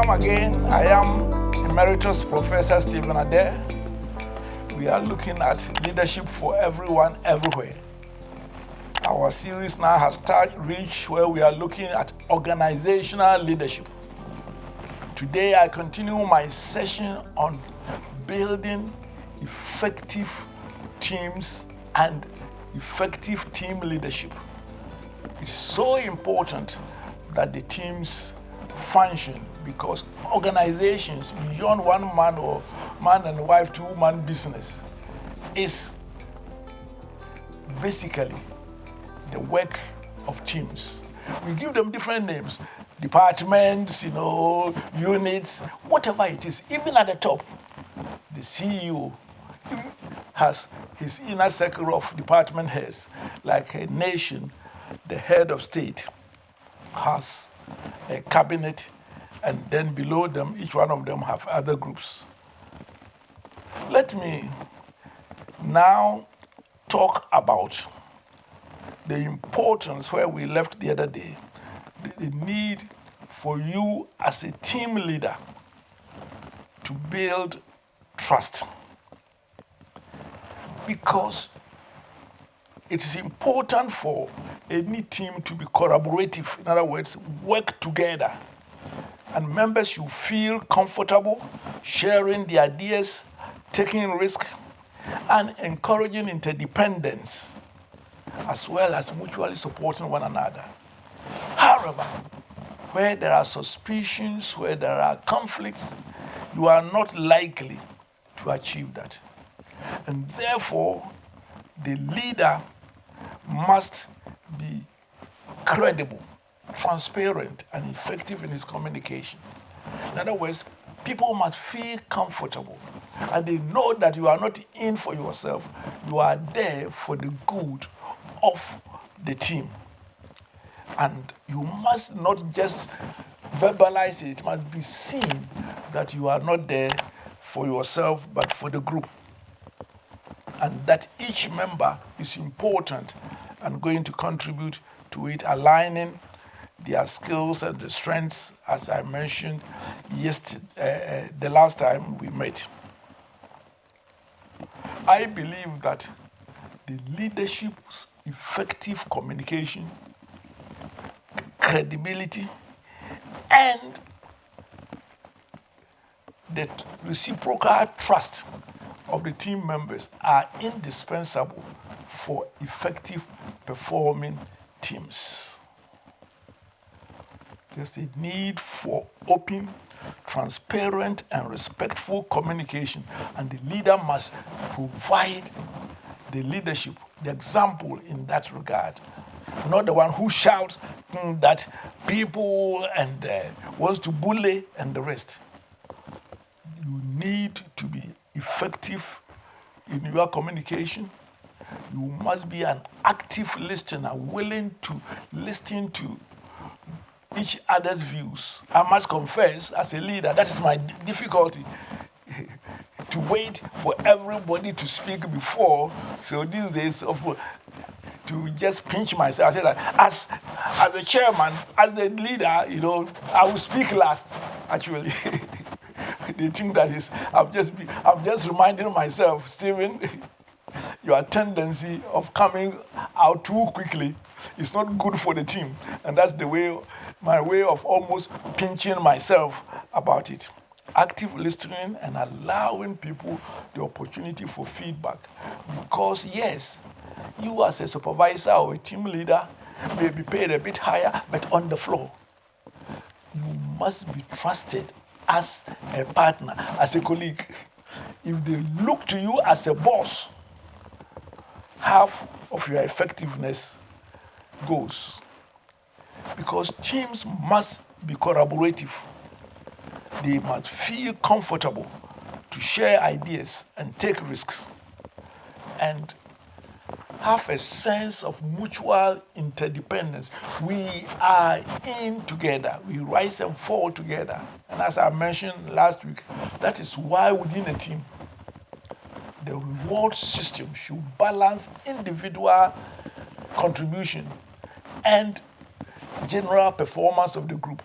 Welcome again. I am Emeritus Professor Stephen Adei. We are looking at leadership for everyone, everywhere. Our series now has reached where we are looking at organizational leadership. Today I continue my session on building effective teams and effective team leadership. It's so important that the teams function because organizations beyond one man or man and wife, two-man business is basically the work of teams. We give them different names, departments, units, whatever it is. Even at the top, the CEO has his inner circle of department heads. Like a nation, the head of state has a cabinet, and then below them, each one of them have other groups. Let me now talk about the importance where we left the other day, the need for you as a team leader to build trust. Because it is important for any team to be collaborative. In other words, work together. And members should feel comfortable sharing their ideas, taking risks, and encouraging interdependence, as well as mutually supporting one another. However, where there are suspicions, where there are conflicts, you are not likely to achieve that. And therefore, the leader must be credible, transparent, and effective in his communication. In other words, people must feel comfortable and they know that you are not in for yourself, you are there for the good of the team. And you must not just verbalize it, it must be seen that you are not there for yourself but for the group. And that each member is important and going to contribute to it, aligning their skills and the strengths, as I mentioned yesterday, the last time we met. I believe that the leadership's effective communication, credibility, and the reciprocal trust of the team members are indispensable for effective performing teams. There's a need for open, transparent, and respectful communication, and the leader must provide the leadership, the example in that regard. Not the one who shouts that people and wants to bully and the rest. You need to be effective in your communication. You must be an active listener, willing to listen to each other's views. I must confess, as a leader, that is my difficulty, to wait for everybody to speak before. So these days, to just pinch myself, I say that as a chairman, as the leader, I will speak last, actually. They think that is, I'm just reminding myself, Stephen, your tendency of coming out too quickly is not good for the team. And that's my way of almost pinching myself about it. Active listening and allowing people the opportunity for feedback. Because yes, you as a supervisor or a team leader may be paid a bit higher, but on the floor, you must be trusted as a partner, as a colleague. If they look to you as a boss, half of your effectiveness goes. Because teams must be collaborative. They must feel comfortable to share ideas and take risks, and have a sense of mutual interdependence. We are in together. We rise and fall together. And as I mentioned last week, that is why within a team, the reward system should balance individual contribution and general performance of the group.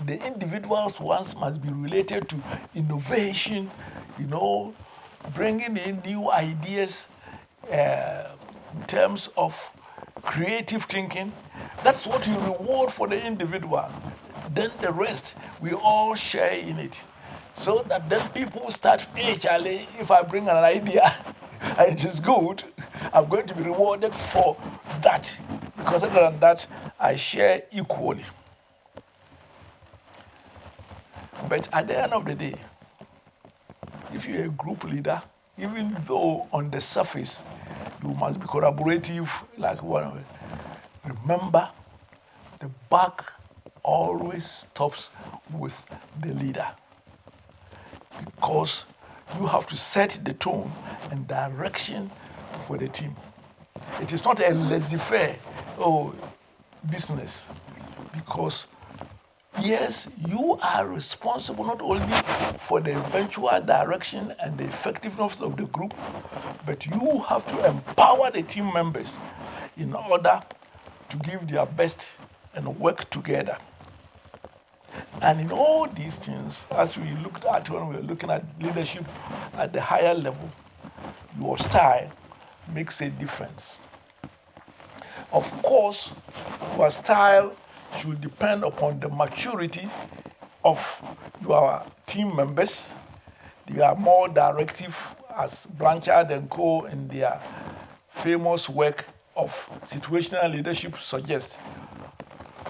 the individuals ones must be related to innovation, bringing in new ideas in terms of creative thinking. That's what you reward for the individual. Then the rest, we all share in it. So that then people start, hey, Charlie, if I bring an idea and it is good, I'm going to be rewarded for that. Because other than that, I share equally. But at the end of the day, if you're a group leader, even though on the surface you must be collaborative, like one, remember the buck always stops with the leader, because you have to set the tone and direction for the team. It is not a laissez-faire business, because yes, you are responsible not only for the eventual direction and the effectiveness of the group, but you have to empower the team members in order to give their best and work together. And in all these things, as we looked at when we were looking at leadership at the higher level, your style makes a difference. Of course, your style should depend upon the maturity of your team members. They are more directive, as Blanchard and Co. in their famous work of situational leadership suggests.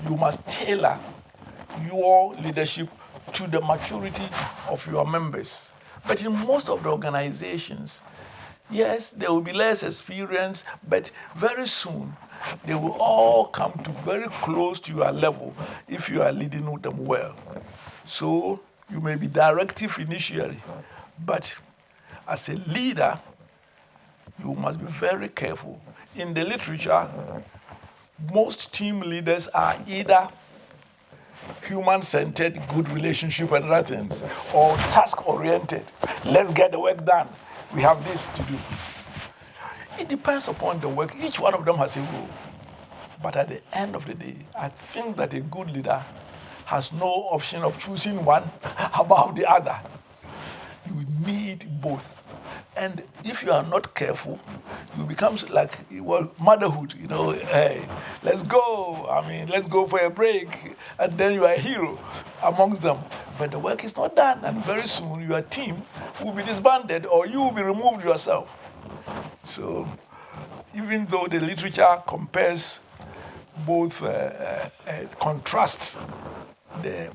You must tailor your leadership to the maturity of your members. But in most of the organizations, yes, there will be less experience, but very soon they will all come to very close to your level if you are leading them well. So you may be directive initially, but as a leader, you must be very careful. In the literature, most team leaders are either human-centered, good relationship and other things, or task-oriented. Let's get the work done. We have this to do. It depends upon the work. Each one of them has a role. But at the end of the day, I think that a good leader has no option of choosing one above the other. You need both. And if you are not careful, you become like, motherhood, hey, let's go. Let's go for a break. And then you are a hero amongst them. But the work is not done. And very soon your team will be disbanded or you will be removed yourself. So even though the literature compares both, contrasts the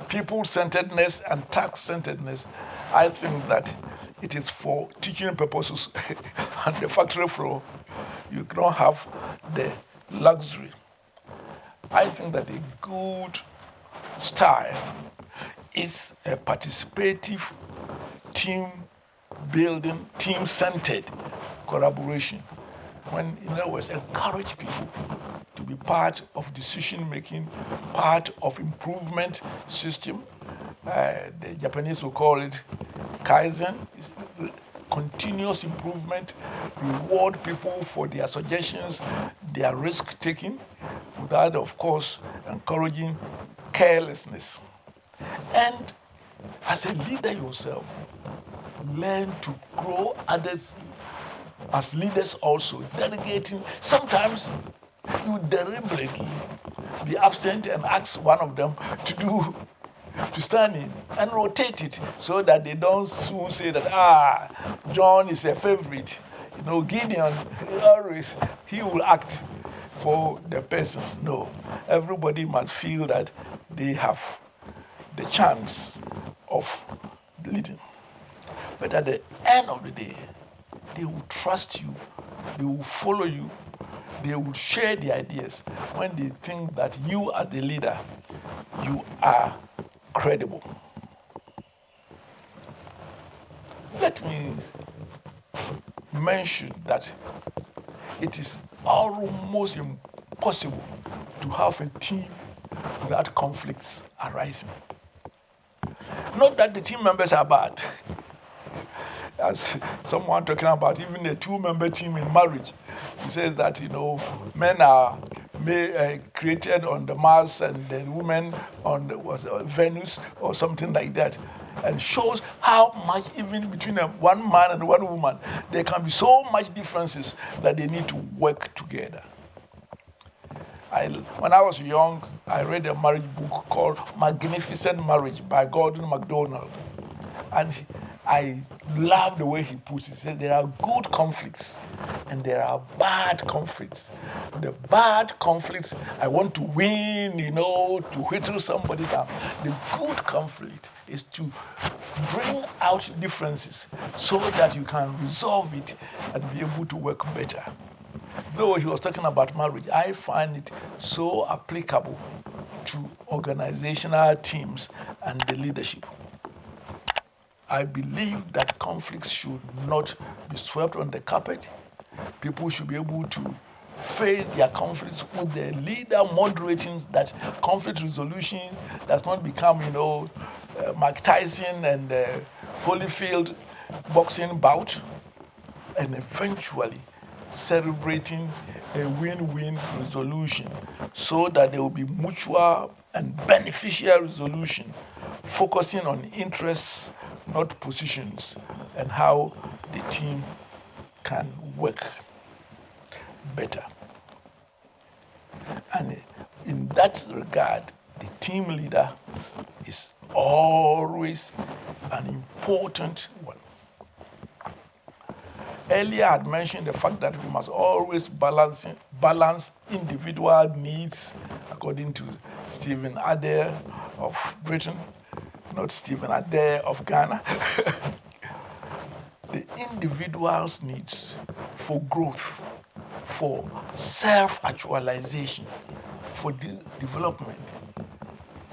people-centeredness and task-centeredness, I think that it is for teaching purposes. On the factory floor, you don't have the luxury. I think that a good style is a participative, team-building, team-centered collaboration. When, in other words, encourage people to be part of decision-making, part of improvement system. The Japanese will call it Kaizen, continuous improvement, reward people for their suggestions, their risk-taking, without, of course, encouraging carelessness. And as a leader yourself, learn to grow others as leaders also, delegating. Sometimes you deliberately be absent and ask one of them to stand in and rotate it so that they don't soon say that, John is a favorite. Gideon, always, he will act for the persons. No, everybody must feel that they have the chance of leading. But at the end of the day, they will trust you, they will follow you, they will share the ideas when they think that you as the leader, you are credible. Let me mention that it is almost impossible to have a team without conflicts arising. Not that the team members are bad. As someone talking about even a two-member team in marriage, he says that men are created on the Mars and the women on Venus or something like that. And shows how much, even between one man and one woman, there can be so much differences that they need to work together. When I was young, I read a marriage book called Magnificent Marriage by Gordon MacDonald. And I love the way he puts it. He said there are good conflicts and there are bad conflicts. The bad conflicts, I want to win, to whittle somebody down. The good conflict is to bring out differences so that you can resolve it and be able to work better. Though he was talking about marriage, I find it so applicable to organizational teams and the leadership. I believe that conflicts should not be swept on the carpet. People should be able to face their conflicts with the leader moderating that conflict resolution does not become, Mike Tyson and Holyfield boxing bout, and eventually celebrating a win-win resolution so that there will be mutual and beneficial resolution, focusing on interests, not positions, and how the team can work better. And in that regard, the team leader is always an important one. Earlier, I had mentioned the fact that we must always balance individual needs, according to Stephen Adei of Britain, not Stephen Adei of Ghana. The individual's needs for growth, for self-actualization, for development,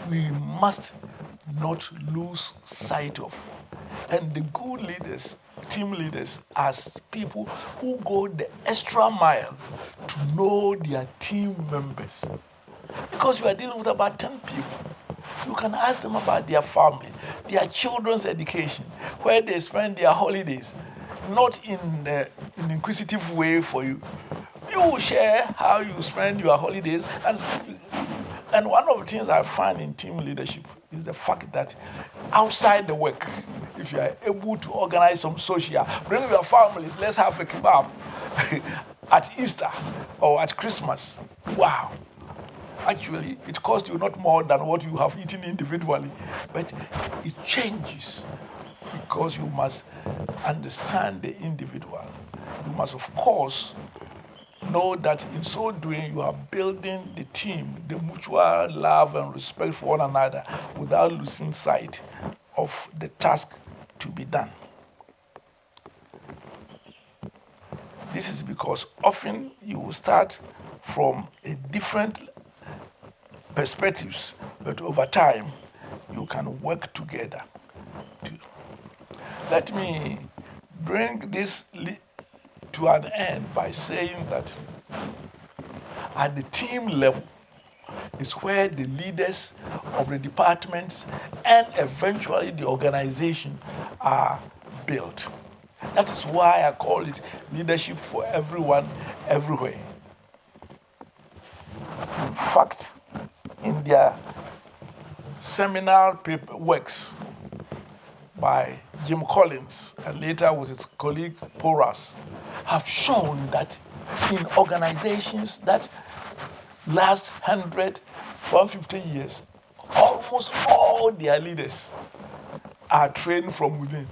we must not lose sight of. And the good leaders, team leaders, are people who go the extra mile to know their team members. Because you are dealing with about 10 people. You can ask them about their family, their children's education, where they spend their holidays, not in an inquisitive way for you. You will share how you spend your holidays. And one of the things I find in team leadership is the fact that outside the work, if you are able to organize some social, bring your families, let's have a kebab at Easter or at Christmas. Wow. Actually, it costs you not more than what you have eaten individually, but it changes because you must understand the individual. You must, of course, know that in so doing, you are building the team, the mutual love and respect for one another without losing sight of the task to be done. This is because often you will start from a different perspectives, but over time, you can work together. Let me bring this to an end by saying that at the team level is where the leaders of the departments and eventually the organization are built. That is why I call it leadership for everyone, everywhere. In fact, in their seminal paper works by Jim Collins and later with his colleague Porras, have shown that in organizations that last 100, 150 years, almost all their leaders are trained from within.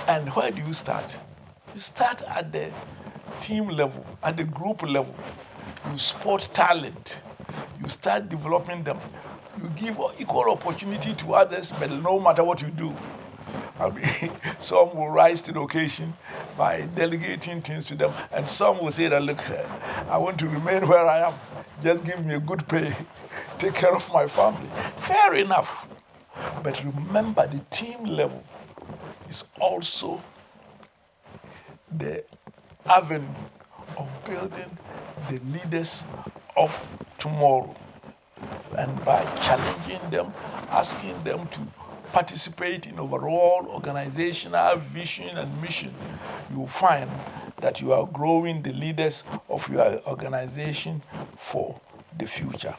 And where do you start? You start at the team level, at the group level. You spot talent. You start developing them. You give equal opportunity to others, but no matter what you do, some will rise to the occasion by delegating things to them, and some will say that, look, I want to remain where I am. Just give me a good pay. Take care of my family. Fair enough. But remember, the team level is also the avenue of building the leaders of tomorrow. And by challenging them, asking them to participate in overall organizational vision and mission, you will find that you are growing the leaders of your organization for the future.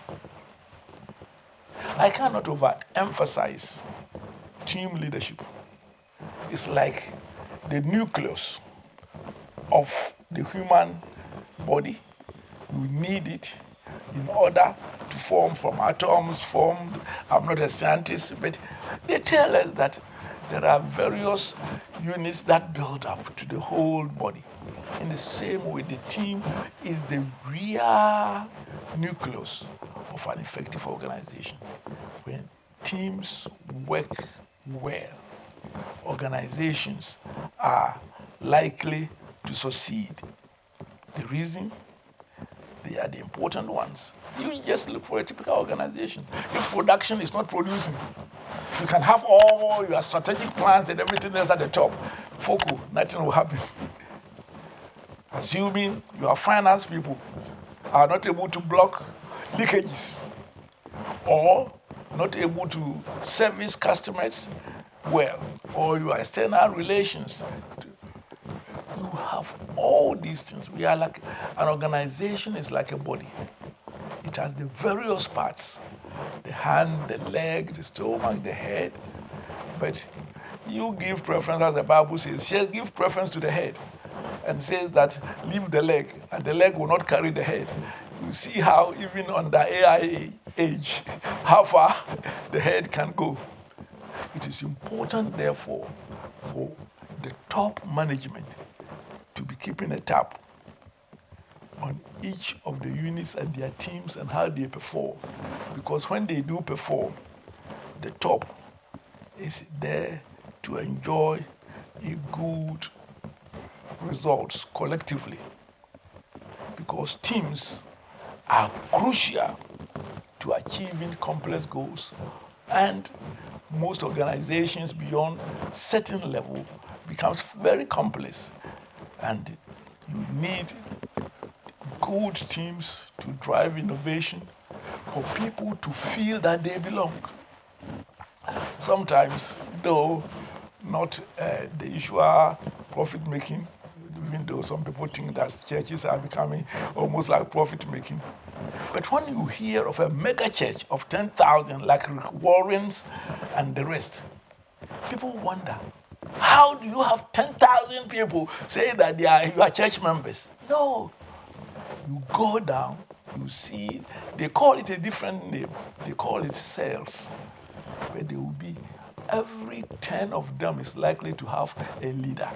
I cannot overemphasize team leadership. It's like the nucleus of the human body. You need it in order to form from atoms formed. I'm not a scientist, but they tell us that there are various units that build up to the whole body. In the same way, the team is the real nucleus of an effective organization. When teams work well, organizations are likely to succeed. The reason? They are the important ones. You just look for a typical organization. If production is not producing, you can have all your strategic plans and everything else at the top. Focal, nothing will happen. Assuming your finance people are not able to block leakages or not able to service customers well, or your external relations, you have all these things. We are like an organization is like a body. It has the various parts: the hand, the leg, the stomach, the head. But you give preference, as the Bible says, give preference to the head, and says that leave the leg, and the leg will not carry the head. You see how even on the AI age, how far the head can go. It is important, therefore, for the top management to be keeping a tab on each of the units and their teams and how they perform. Because when they do perform, the top is there to enjoy a good results collectively. Because teams are crucial to achieving complex goals, and most organizations beyond certain level becomes very complex, and you need good teams to drive innovation, for people to feel that they belong. Sometimes, though not the usual profit making, even though some people think that churches are becoming almost like profit making. But when you hear of a mega church of 10,000 like Rick Warren's and the rest, people wonder, how do you have 10,000 people say that they are your church members? No. You go down, you see, they call it a different name. They call it cells. Where there will be, every 10 of them is likely to have a leader.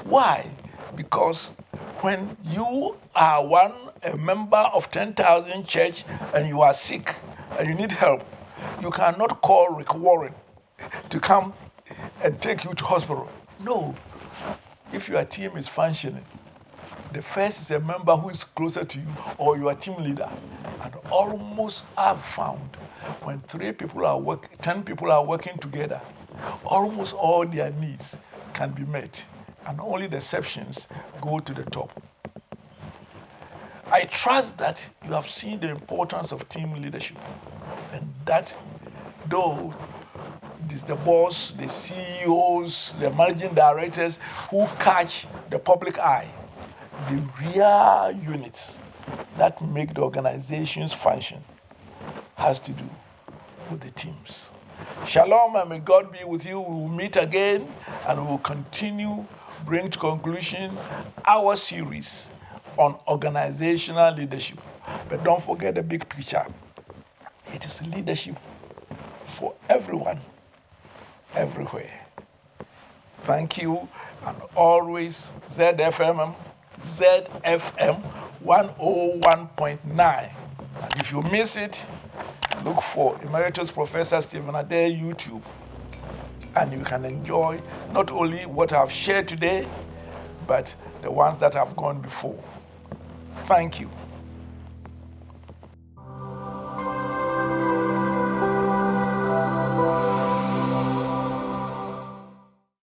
Why? Because when you are a member of 10,000 church and you are sick and you need help, you cannot call Rick Warren to come and take you to hospital. No. If your team is functioning, the first is a member who is closer to you or your team leader. And almost I've found when 10 people are working together, almost all their needs can be met. And only the exceptions go to the top. I trust that you have seen the importance of team leadership, and that though it is the boss, the CEOs, the managing directors who catch the public eye, the real units that make the organizations function has to do with the teams. Shalom, and may God be with you. We will meet again and we will continue bring to conclusion our series on organizational leadership. But don't forget the big picture. It is leadership for everyone, everywhere. Thank you, and always ZFM 101.9. And if you miss it, look for Emeritus Professor Stephen Adei YouTube, and you can enjoy not only what I've shared today, but the ones that have gone before. Thank you.